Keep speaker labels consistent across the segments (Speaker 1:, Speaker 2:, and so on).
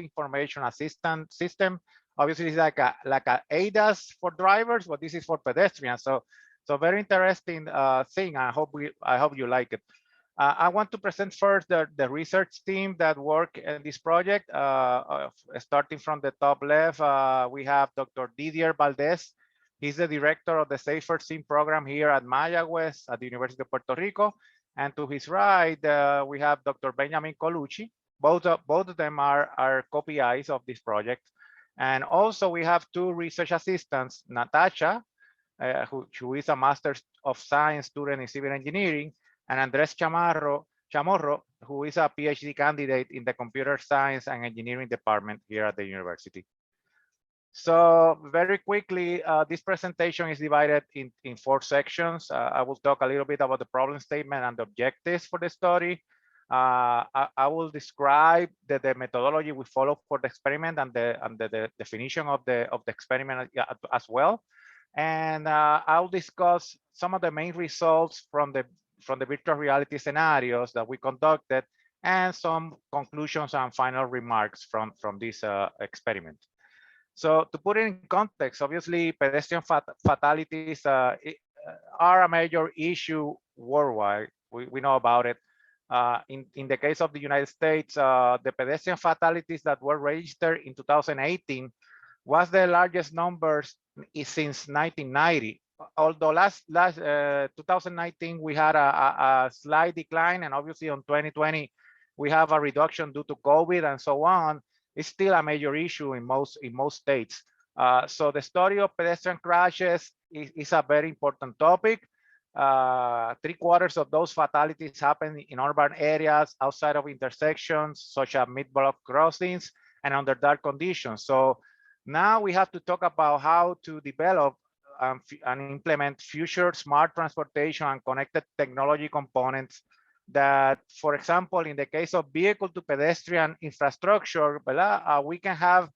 Speaker 1: information assistance system. Obviously, it's like a ADAS for drivers, but this is for pedestrians. So very interesting thing. I hope you like it. I want to present first the research team that work in this project. Starting from the top left, we have Dr. Didier Valdez. He's the director of the Safer Sim program here at Mayagüez at the University of Puerto Rico. And to his right, we have Dr. Benjamin Colucci. Both of them are co-PIs of this project. And also we have two research assistants, Natasha, who is a Master of Science student in Civil Engineering, and Andres Chamorro, who is a PhD candidate in the Computer Science and Engineering department here at the university. So very quickly, this presentation is divided in 4 sections. I will talk a little bit about the problem statement and the objectives for the study. I will describe the methodology we follow for the experiment and the definition of the experiment as well. And I'll discuss some of the main results from the virtual reality scenarios that we conducted and some conclusions and final remarks from this experiment. So to put it in context, obviously pedestrian fatalities are a major issue worldwide. We know about it. In the case of the United States, the pedestrian fatalities that were registered in 2018 was the largest numbers since 1990. Although last 2019 we had a slight decline, and obviously on 2020 we have a reduction due to COVID and so on. It's still a major issue in most states. So the study of pedestrian crashes is a very important topic. 3/4 of those fatalities happen in urban areas outside of intersections, such as mid-block crossings and under dark conditions. So now we have to talk about how to develop and implement future smart transportation and connected technology components that, for example, in the case of vehicle-to-pedestrian infrastructure, we can have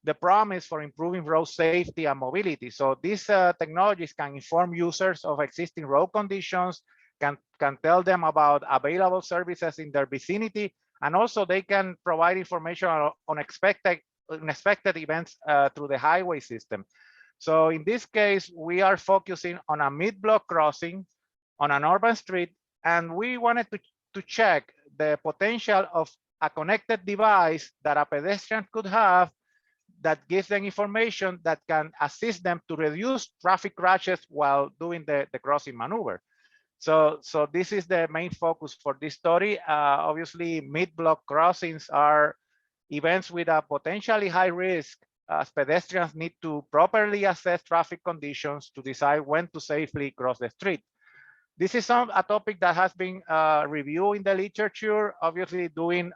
Speaker 1: the promise for improving road safety and mobility. So these technologies can inform users of existing road conditions, can tell them about available services in their vicinity, and also they can provide information on unexpected events through the highway system. So in this case, we are focusing on a mid-block crossing on an urban street, and we wanted to check the potential of a connected device that a pedestrian could have that gives them information that can assist them to reduce traffic crashes while doing the crossing maneuver. So this is the main focus for this study. Obviously, mid-block crossings are events with a potentially high risk, as pedestrians need to properly assess traffic conditions to decide when to safely cross the street. This is a topic that has been reviewed in the literature, obviously doing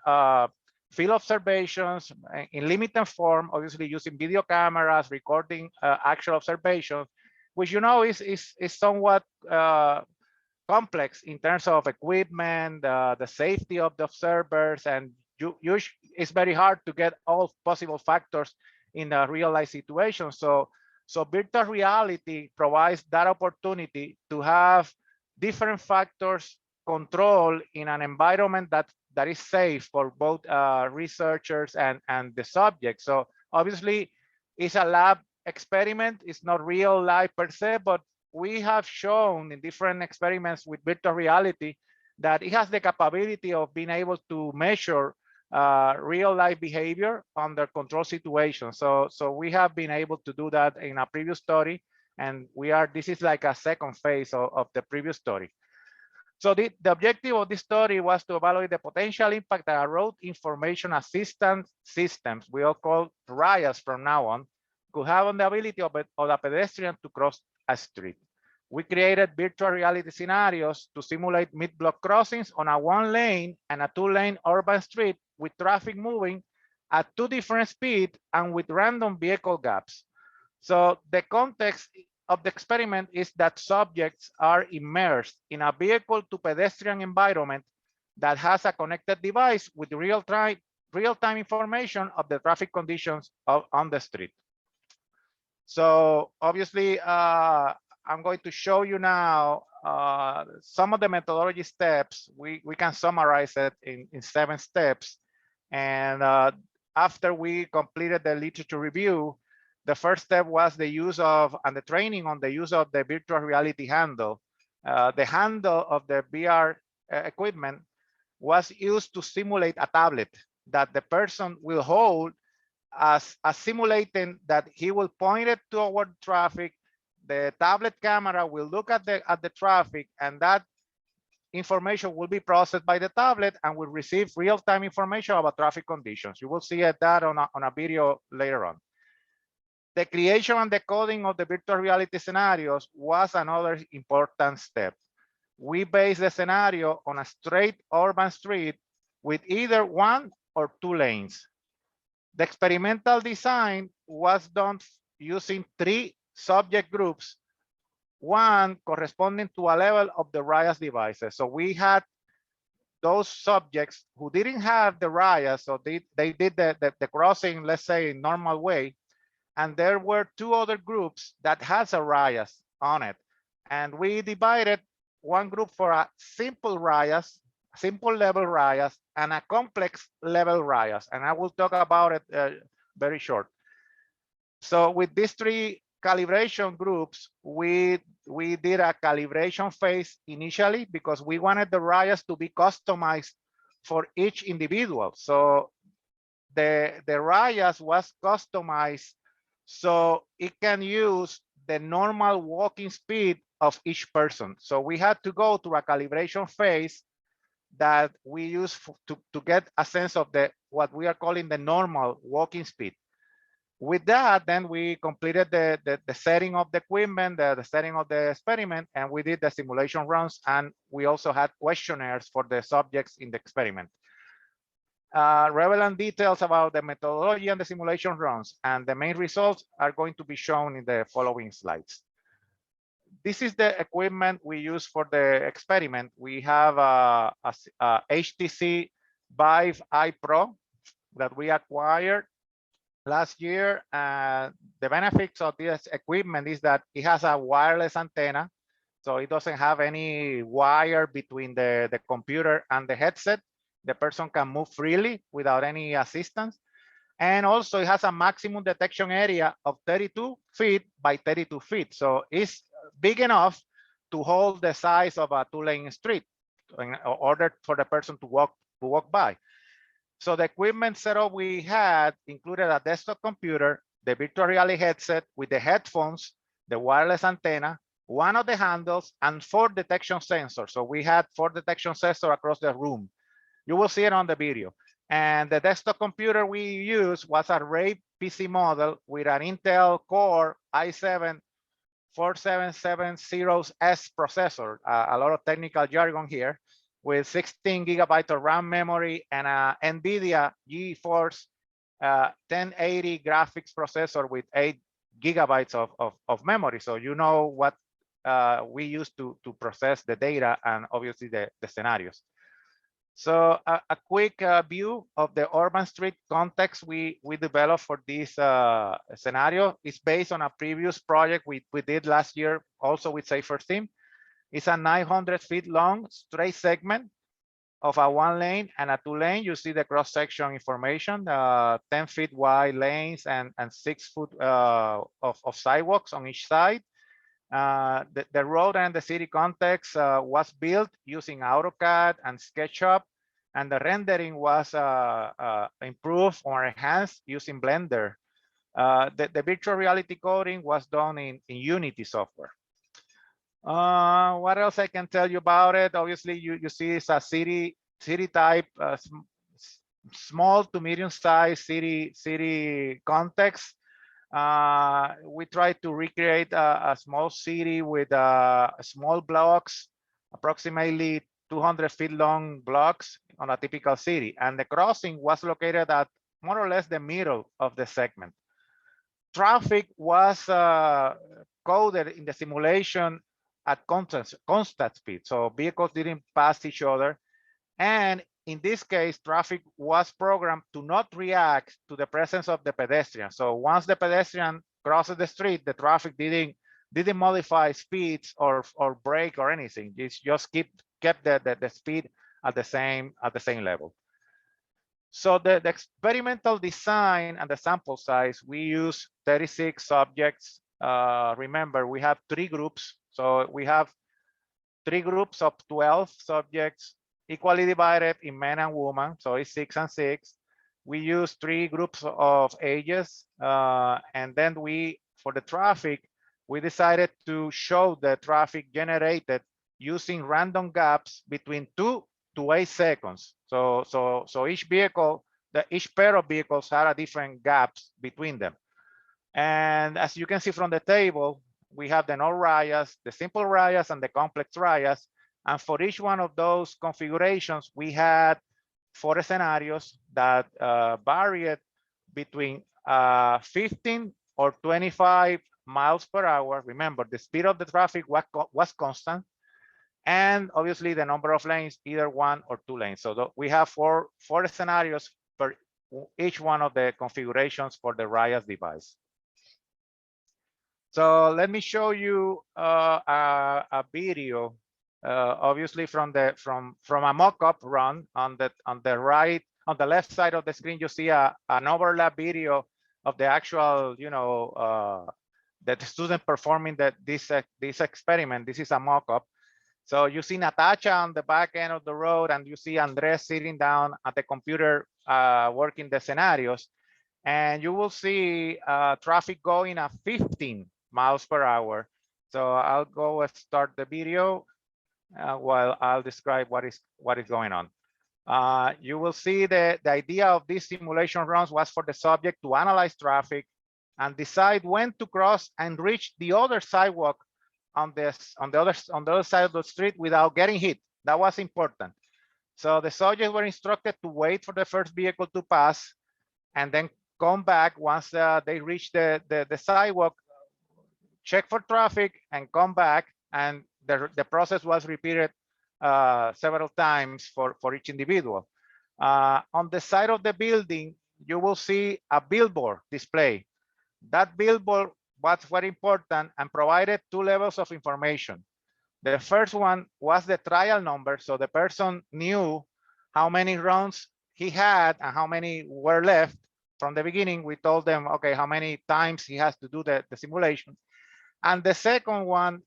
Speaker 1: field observations in limited form, obviously using video cameras, recording actual observations, which is somewhat complex in terms of equipment, the safety of the observers, and it's very hard to get all possible factors in a real life situation. So virtual reality provides that opportunity to have different factors controlled in an environment that is safe for both researchers and the subject. So obviously it's a lab experiment. It's not real life per se, but we have shown in different experiments with virtual reality that it has the capability of being able to measure real life behavior under control situations. So we have been able to do that in a previous study, and this is like a second phase of the previous study. So the objective of this study was to evaluate the potential impact that road information assistance systems, we all call RIAS from now on, could have on the ability of a pedestrian to cross a street. We created virtual reality scenarios to simulate mid-block crossings on a 1-lane and a 2-lane urban street with traffic moving at 2 different speeds and with random vehicle gaps. So the context of the experiment is that subjects are immersed in a vehicle-to-pedestrian environment that has a connected device with real-time information of the traffic conditions on the street. So obviously, I'm going to show you now some of the methodology steps. We can summarize it in 7 steps. And after we completed the literature review, the first step was the use of, and the training on the use of the virtual reality handle. The handle of the VR equipment was used to simulate a tablet that the person will hold as simulating that he will point it toward traffic. The tablet camera will look at the traffic, and that information will be processed by the tablet and will receive real-time information about traffic conditions. You will see that on a video later on. The creation and the coding of the virtual reality scenarios was another important step. We based the scenario on a straight urban street with either 1 or 2 lanes. The experimental design was done using 3 subject groups, one corresponding to a level of the RIAS devices. So we had those subjects who didn't have the RIAS, so they did the crossing, let's say, in normal way. And there were 2 other groups that has a RIAS on it. And we divided one group for a simple RIAS, simple level RIAS, and a complex level RIAS. And I will talk about it very short. So with these 3 calibration groups, we did a calibration phase initially because we wanted the RIAS to be customized for each individual. So the RIAS was customized so it can use the normal walking speed of each person. So we had to go through a calibration phase that we use to get a sense of what we are calling the normal walking speed. With that, then we completed the setting of the equipment, the setting of the experiment, and we did the simulation runs, and we also had questionnaires for the subjects in the experiment. Relevant details about the methodology and the simulation runs and the main results are going to be shown in the following slides. This is the equipment we use for the experiment. We have a HTC Vive I Pro that we acquired last year. The benefits of this equipment is that it has a wireless antenna, so it doesn't have any wire between the computer and the headset. The person can move freely without any assistance. And also it has a maximum detection area of 32 feet by 32 feet. So it's big enough to hold the size of a 2-lane street in order for the person to walk by. So the equipment setup we had included a desktop computer, the virtual reality headset with the headphones, the wireless antenna, one of the handles, and 4 detection sensors. So we had 4 detection sensors across the room. You will see it on the video. And the desktop computer we used was a RAID PC model with an Intel Core i7-4770S processor, a lot of technical jargon here, with 16 gigabytes of RAM memory and a NVIDIA GeForce 1080 graphics processor with 8 gigabytes of memory. So you know what we use to process the data and obviously the scenarios. So a quick view of the urban street context we developed for this scenario is based on a previous project we did last year, also with Safer Team. It's a 900 feet long straight segment of a 1 lane and a 2 lane. You see the cross section information, 10 feet wide lanes and 6 foot of sidewalks on each side. The road and the city context was built using AutoCAD and SketchUp, and the rendering was improved or enhanced using Blender. The virtual reality coding was done in Unity software. What else I can tell you about it? Obviously, you see it's a city type, small to medium sized city context. We try to recreate a small city with small blocks, approximately 200 feet long blocks on a typical city. And the crossing was located at more or less the middle of the segment. Traffic was coded in the simulation at constant speed. So vehicles didn't pass each other. And in this case, traffic was programmed to not react to the presence of the pedestrian. So once the pedestrian crosses the street, the traffic didn't modify speeds or brake or anything. It just kept the speed at the same level. So the experimental design and the sample size, we use 36 subjects. Remember, we have 3 groups. So we have 3 groups of 12 subjects, equally divided in men and women. So it's 6 and 6. We use 3 groups of ages. And then for the traffic, we decided to show the traffic generated using random gaps between 2 to 8 seconds. So each vehicle, each pair of vehicles had a different gaps between them. And as you can see from the table, we have the no RIAS, the simple RIAS, and the complex RIAS. And for each one of those configurations, we had 4 scenarios that varied between 15 or 25 miles per hour. Remember, the speed of the traffic was constant. And obviously the number of lanes, either 1 or 2 lanes. So we have four scenarios for each one of the configurations for the RIAS device. So let me show you a video, obviously from a mock-up run. On the left side of the screen, you see an overlap video of the actual, the student performing this experiment. This is a mock-up. So you see Natasha on the back end of the road, and you see Andres sitting down at the computer working the scenarios. And you will see traffic going at 15 miles per hour. So I'll go and start the video while I'll describe what is going on. You will see the idea of these simulation runs was for the subject to analyze traffic and decide when to cross and reach the other sidewalk on the other side of the street without getting hit. That was important. So the subjects were instructed to wait for the first vehicle to pass and then come back once they reach the sidewalk, check for traffic, and come back. And the process was repeated several times for each individual. On the side of the building, you will see a billboard display. That billboard was very important and provided 2 levels of information. The first one was the trial number. So the person knew how many rounds he had and how many were left. From the beginning, we told them, okay, how many times he has to do the simulation. And the second one,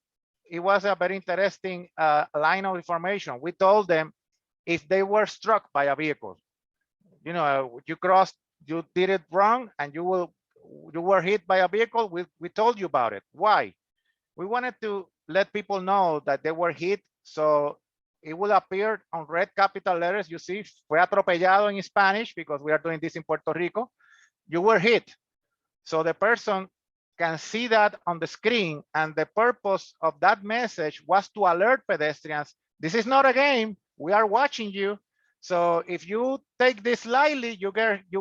Speaker 1: it was a very interesting line of information. We told them if they were struck by a vehicle, you crossed, you did it wrong, and you were hit by a vehicle, we told you about it. Why? We wanted to let people know that they were hit, so it will appear on red capital letters. You see, fue atropellado in Spanish, because we are doing this in Puerto Rico. You were hit. So the person can see that on the screen, and the purpose of that message was to alert pedestrians, this is not a game, we are watching you. So if you take this lightly, you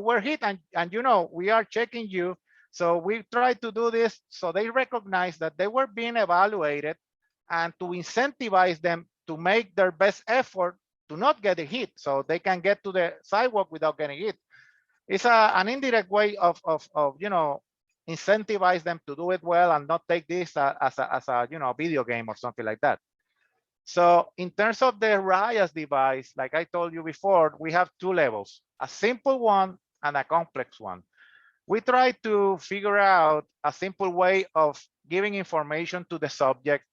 Speaker 1: were hit, and we are checking you. So we tried to do this so they recognize that they were being evaluated, and to incentivize them to make their best effort to not get hit, so they can get to the sidewalk without getting hit. It's an indirect way of incentivize them to do it well and not take this as a video game or something like that. So in terms of the RIAS device, like I told you before, we have 2 levels, a simple one and a complex one. We try to figure out a simple way of giving information to the subject,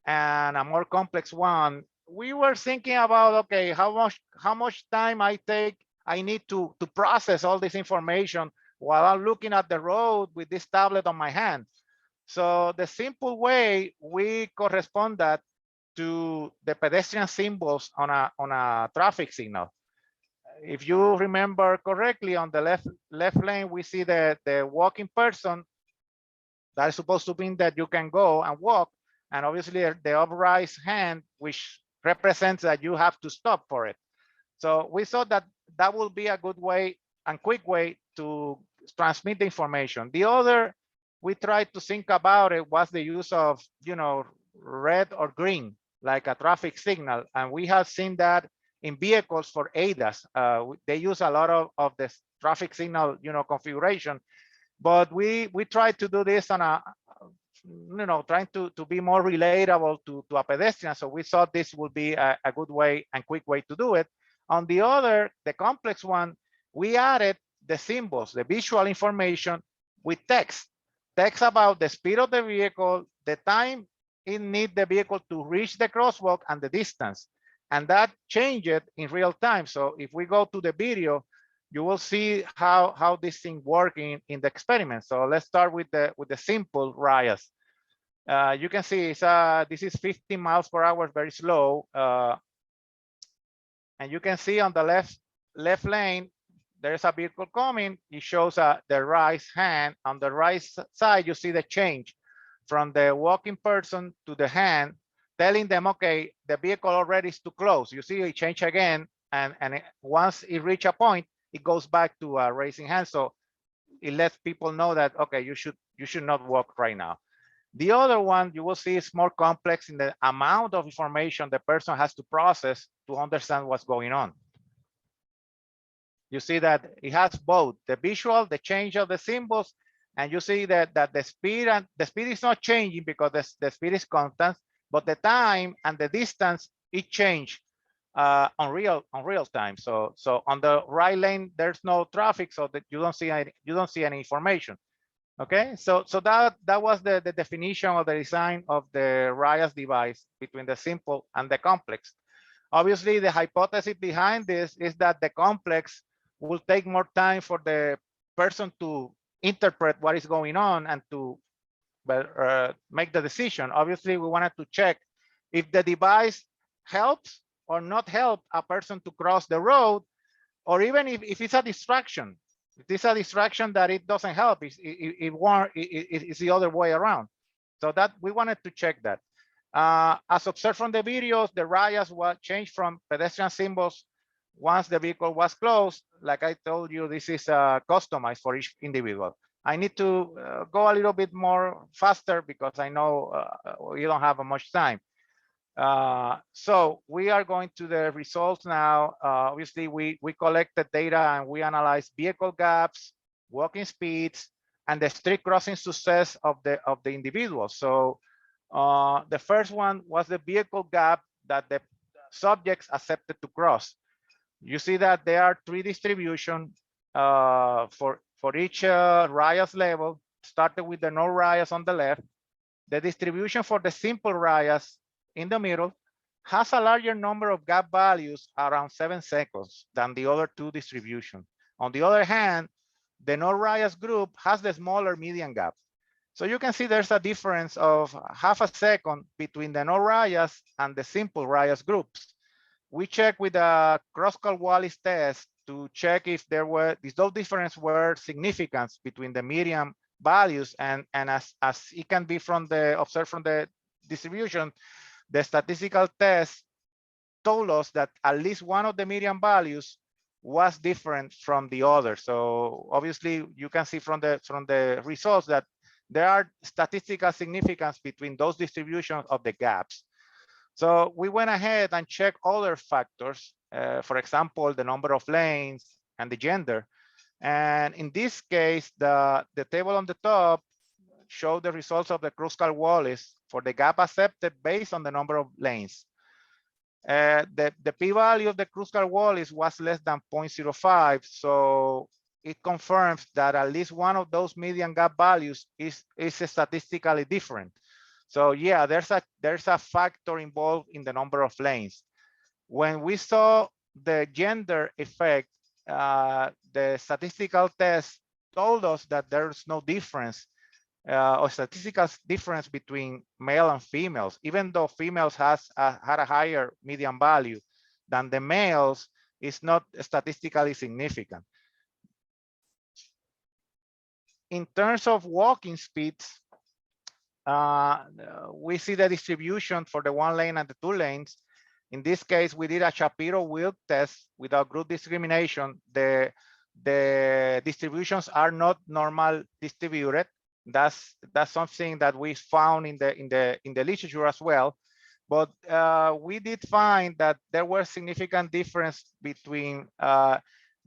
Speaker 1: and a more complex one. We were thinking about, okay, how much time I need to process all this information while I'm looking at the road with this tablet on my hand. So the simple way we correspond that to the pedestrian symbols on a traffic signal. If you remember correctly, on the left lane, we see the walking person. That is supposed to mean that you can go and walk. And obviously the upright hand, which represents that you have to stop for it. So we thought that that will be a good way and quick way to transmit the information. The other, we tried to think about it, was the use of, red or green, like a traffic signal. And we have seen that in vehicles for ADAS. They use a lot of this traffic signal, configuration. But we tried to do this on a, trying to be more relatable to a pedestrian. So we thought this would be a good way and quick way to do it. On the other, the complex one, we added the symbols, the visual information with text. Text about the speed of the vehicle, the time it needs the vehicle to reach the crosswalk, and the distance. And that changed in real time. So if we go to the video, you will see how this thing working in the experiment. So let's start with the simple RIAS. You can see this is 50 miles per hour, very slow. And you can see on the left lane, there's a vehicle coming. It shows the right hand. On the right side, you see the change from the walking person to the hand, telling them, okay, the vehicle already is too close. You see it change again. And once it reach a point, it goes back to raising hand. So it lets people know that, okay, you should not walk right now. The other one you will see is more complex in the amount of information the person has to process to understand what's going on. You see that it has both the visual, the change of the symbols, and you see that the speed is not changing because the speed is constant, but the time and the distance it changed on real time. So on the right lane there's no traffic, so that you don't see any information. Okay, so that was the definition of the design of the RIAS device between the simple and the complex. Obviously, the hypothesis behind this is that the complex will take more time for the person to interpret what is going on and to make the decision. Obviously, we wanted to check if the device helps or not help a person to cross the road, or even if it's a distraction. If it's a distraction that it doesn't help, it's the other way around. So that we wanted to check that. As observed from the videos, the RIAS was changed from pedestrian symbols once the vehicle was closed. Like I told you, this is customized for each individual. I need to go a little bit more faster because I know you don't have much time. So we are going to the results now. Obviously, we collected data and we analyzed vehicle gaps, walking speeds, and the street crossing success of the individual. So the first one was the vehicle gap that the subjects accepted to cross. You see that there are 3 distributions for each RIAS level, started with the no RIAS on the left. The distribution for the simple RIAS in the middle has a larger number of gap values, around 7 seconds, than the other 2 distributions. On the other hand, the no RIAS group has the smaller median gap. So you can see there's a difference of half a second between the no RIAS and the simple RIAS groups. We checked with a Kruskal-Wallis test to check if those differences were significant between the median values, and as it can be observed from the distribution, the statistical test told us that at least one of the median values was different from the other. So obviously you can see from the results that there are statistical significance between those distributions of the gaps. So we went ahead and checked other factors, for example, the number of lanes and the gender. And in this case, the table on the top showed the results of the Kruskal-Wallis for the gap accepted based on the number of lanes. The p-value of the Kruskal-Wallis was less than 0.05, so it confirms that at least one of those median gap values is statistically different. So yeah, there's a factor involved in the number of lanes. When we saw the gender effect, the statistical test told us that there's no difference or statistical difference between male and females, even though females had a higher median value than the males, is not statistically significant. In terms of walking speeds, we see the distribution for the 1 lane and the 2 lanes. In this case, we did a Shapiro-Wilk test without group discrimination. The distributions are not normal distributed. That's something that we found in the literature as well. But we did find that there were significant difference between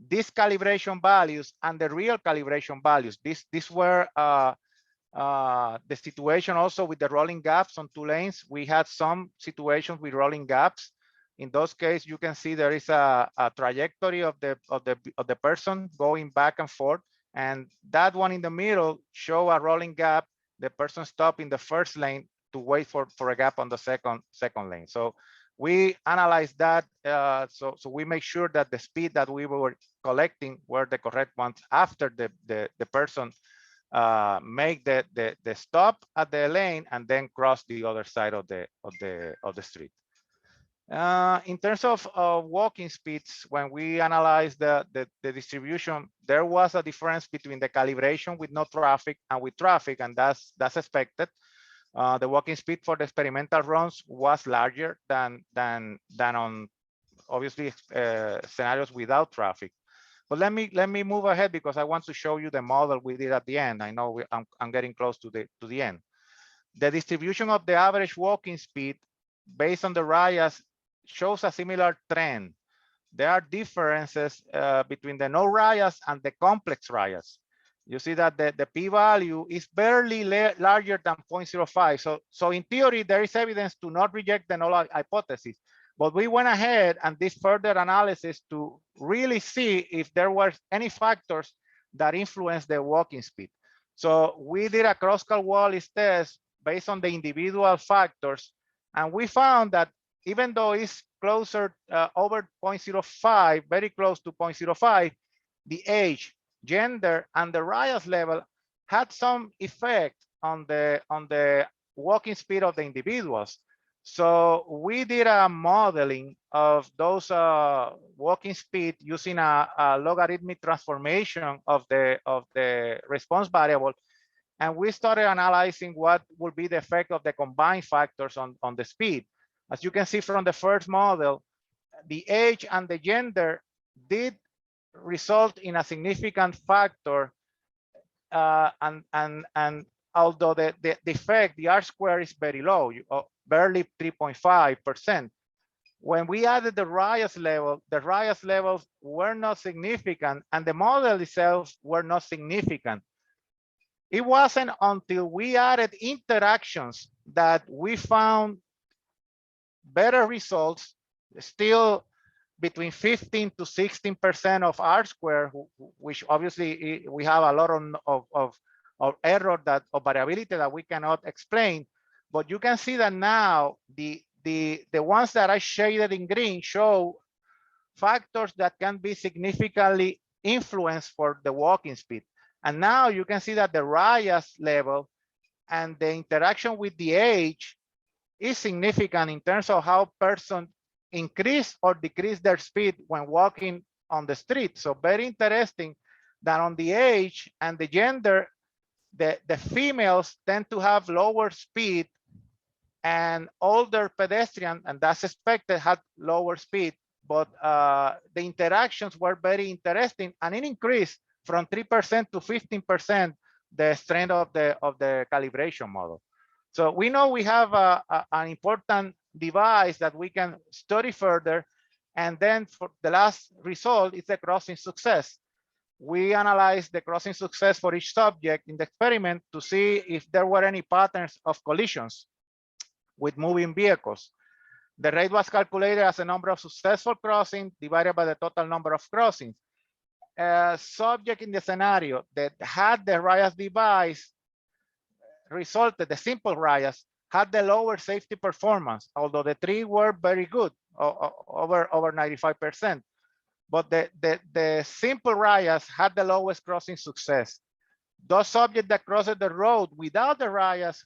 Speaker 1: these calibration values and the real calibration values. These were the situation also with the rolling gaps on 2 lanes. We had some situations with rolling gaps. In those cases, you can see there is a trajectory of the person going back and forth, and that one in the middle show a rolling gap. The person stop in the first lane to wait for a gap on the second lane. So we analyze that, so we make sure that the speed that we were collecting were the correct ones after the person make the stop at the lane and then cross the other side of the street. In terms of walking speeds, when we analyzed the distribution, there was a difference between the calibration with no traffic and with traffic, and that's expected. The walking speed for the experimental runs was larger than on obviously scenarios without traffic. But let me move ahead because I want to show you the model we did at the end. I know I'm getting close to the end. The distribution of the average walking speed based on the RIAS shows a similar trend. There are differences between the no RIAS and the complex RIAS. You see that the p-value is barely larger than 0.05. So in theory, there is evidence to not reject the null hypothesis. But we went ahead and did further analysis to really see if there were any factors that influence the walking speed. So we did a Kruskal-Wallis test based on the individual factors, and we found that even though it's closer over 0.05, very close to 0.05, the age, gender, and the RIAS level had some effect on the walking speed of the individuals. So we did a modeling of those walking speed using a logarithmic transformation of the response variable, and we started analyzing what would be the effect of the combined factors on the speed. As you can see from the first model, the age and the gender did result in a significant factor, and although the effect, the R-square is very low, barely 3.5%. When we added the RIAS level, the RIAS levels were not significant, and the model itself were not significant. It wasn't until we added interactions that we found better results, still between 15 to 16% of R-square, which obviously we have a lot of error of variability that we cannot explain. But you can see that now the ones that I shaded in green show factors that can be significantly influenced for the walking speed. And now you can see that the RIAS level and the interaction with the age is significant in terms of how person increase or decrease their speed when walking on the street. So very interesting that on the age and the gender, the females tend to have lower speed, and older pedestrians, and that's expected, had lower speed. But the interactions were very interesting, and it increased from 3% to 15% the strength of the calibration model. So we know we have an important device that we can study further. And then for the last result is the crossing success. We analyzed the crossing success for each subject in the experiment to see if there were any patterns of collisions with moving vehicles. The rate was calculated as a number of successful crossings divided by the total number of crossings. A subject in the scenario that had the RIAS device resulted, the simple RIAS, had the lower safety performance, although the three were very good, over 95%. But the simple RIAS had the lowest crossing success. Those subjects that crossed the road without the RIAS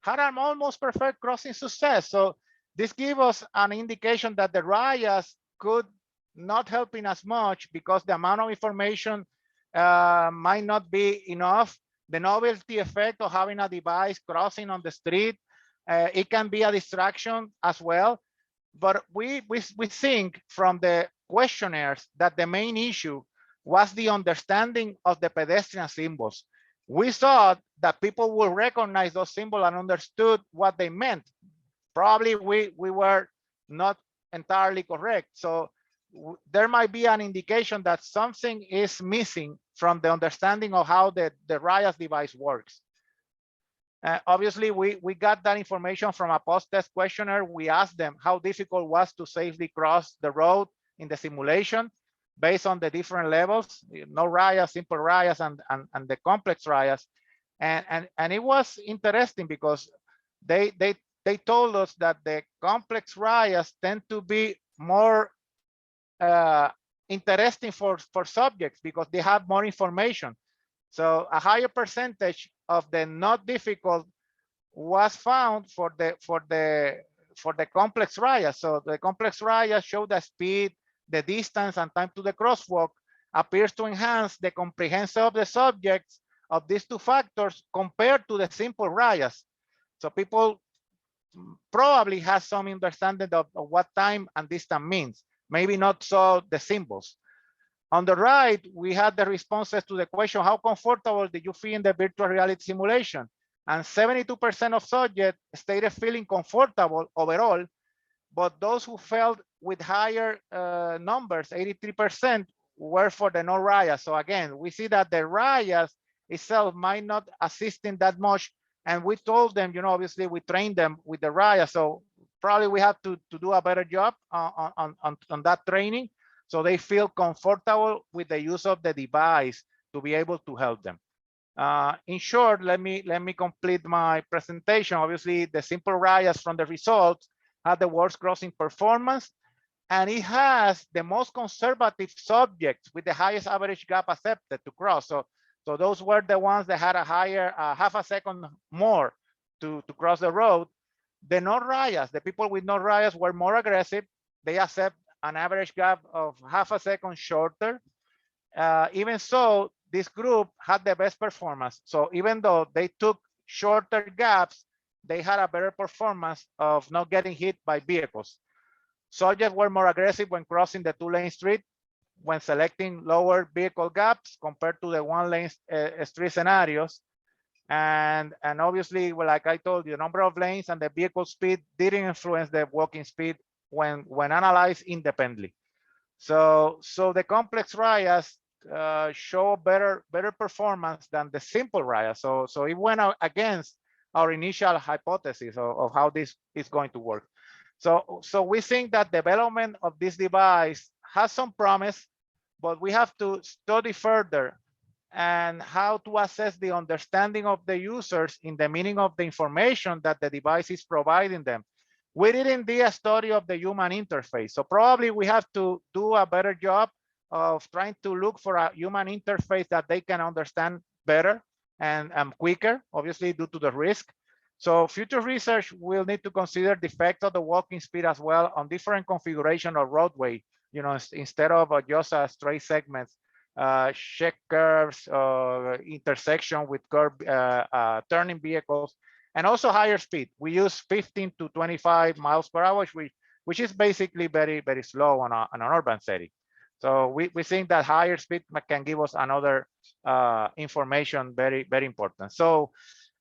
Speaker 1: had an almost perfect crossing success. So this gives us an indication that the RIAS could not helping as much because the amount of information might not be enough. The novelty effect of having a device crossing on the street, it can be a distraction as well. But we think from the questionnaires that the main issue was the understanding of the pedestrian symbols. We thought that people will recognize those symbols and understood what they meant. Probably we were not entirely correct. So there might be an indication that something is missing from the understanding of how the RIAS device works. Obviously, we got that information from a post-test questionnaire. We asked them how difficult it was to safely cross the road in the simulation based on the different levels, no RIAS, simple RIAS, and the complex RIAS. And it was interesting because they told us that the complex RIAS tend to be more interesting for subjects because they have more information. So a higher percentage of the not difficult was found for the complex RIAS. So the complex RIAS show the speed, the distance, and time to the crosswalk appears to enhance the comprehension of the subjects of these two factors compared to the simple RIAS. So people probably has some understanding of what time and distance means, maybe not so the symbols. On the right, we had the responses to the question, how comfortable did you feel in the virtual reality simulation? And 72% of subjects stated feeling comfortable overall, but those who felt with higher numbers, 83%, were for the no RIAS. So again, we see that the RIAS itself might not assist in that much. And we told them, obviously we trained them with the RIAS. So probably we have to do a better job on that training, so they feel comfortable with the use of the device to be able to help them. In short, let me complete my presentation. Obviously, the simple RIAS from the results had the worst crossing performance, and it has the most conservative subjects with the highest average gap accepted to cross. So those were the ones that had a higher half a second more to cross the road. The no RIAS, the people with no RIAS were more aggressive. They accept an average gap of half a second shorter. Even so, this group had the best performance. So even though they took shorter gaps, they had a better performance of not getting hit by vehicles. Subjects were more aggressive when crossing the two-lane street, when selecting lower vehicle gaps compared to the one-lane street scenarios. And obviously, well, like I told you, the number of lanes and the vehicle speed didn't influence the walking speed when analyzed independently. So the complex RIAS show better performance than the simple RIAS. So it went out against our initial hypothesis of how this is going to work. So we think that development of this device has some promise, but we have to study further and how to assess the understanding of the users in the meaning of the information that the device is providing them. We didn't do a study of the human interface. So probably we have to do a better job of trying to look for a human interface that they can understand better and quicker, obviously due to the risk. So future research will need to consider the effect of the walking speed as well on different configuration of roadway, instead of just straight segments, check curves, intersection with curve, turning vehicles, and also higher speed. We use 15 to 25 miles per hour, which is basically very, very slow on an urban setting. So we think that higher speed can give us another information, very, very important. So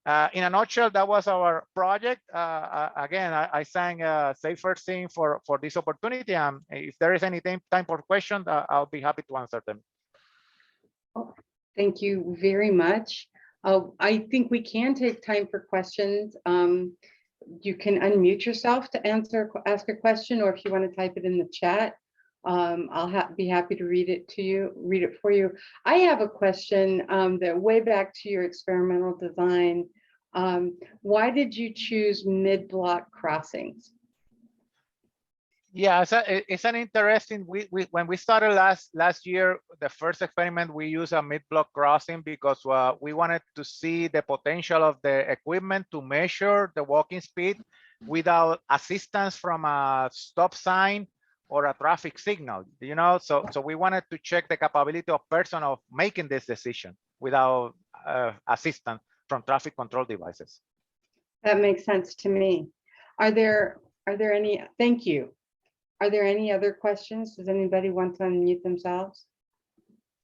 Speaker 1: in a nutshell, that was our project. Again, I thank Safer Thing for this opportunity. If there is any time for questions, I'll be happy to answer them.
Speaker 2: Thank you very much. I think we can take time for questions. You can unmute yourself to ask a question, or if you want to type it in the chat, I'll be happy to read it for you. I have a question that way back to your experimental design. Why did you choose mid-block crossings?
Speaker 1: Yeah, it's an interesting. When we started last year, the first experiment, we used a mid-block crossing because we wanted to see the potential of the equipment to measure the walking speed without assistance from a stop sign or a traffic signal. So we wanted to check the capability of person of making this decision without assistance from traffic control devices.
Speaker 2: That makes sense to me. Are there any? Thank you. Are there any other questions? Does anybody want to unmute themselves?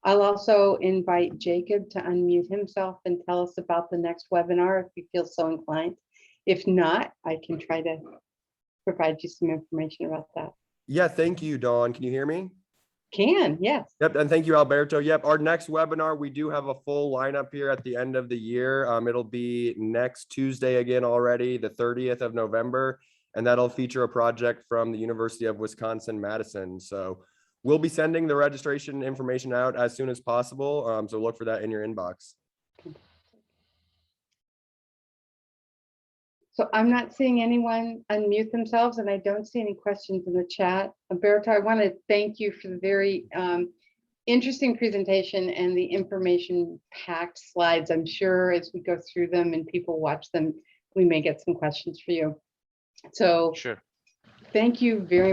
Speaker 2: I'll also invite Jacob to unmute himself and tell us about the next webinar if you feel so inclined. If not, I can try to provide you some information about that.
Speaker 3: Yeah, thank you, Dawn. Can you hear me?
Speaker 2: Can, yes.
Speaker 3: Yep, and thank you, Alberto. Yep, our next webinar, we do have a full lineup here at the end of the year. It'll be next Tuesday again already, the 30th of November, and that'll feature a project from the University of Wisconsin-Madison. So we'll be sending the registration information out as soon as possible. So look for that in your inbox.
Speaker 2: So I'm not seeing anyone unmute themselves, and I don't see any questions in the chat. Alberto, I want to thank you for the very interesting presentation and the information-packed slides. I'm sure as we go through them and people watch them, we may get some questions for you. So
Speaker 1: Sure.
Speaker 2: thank you very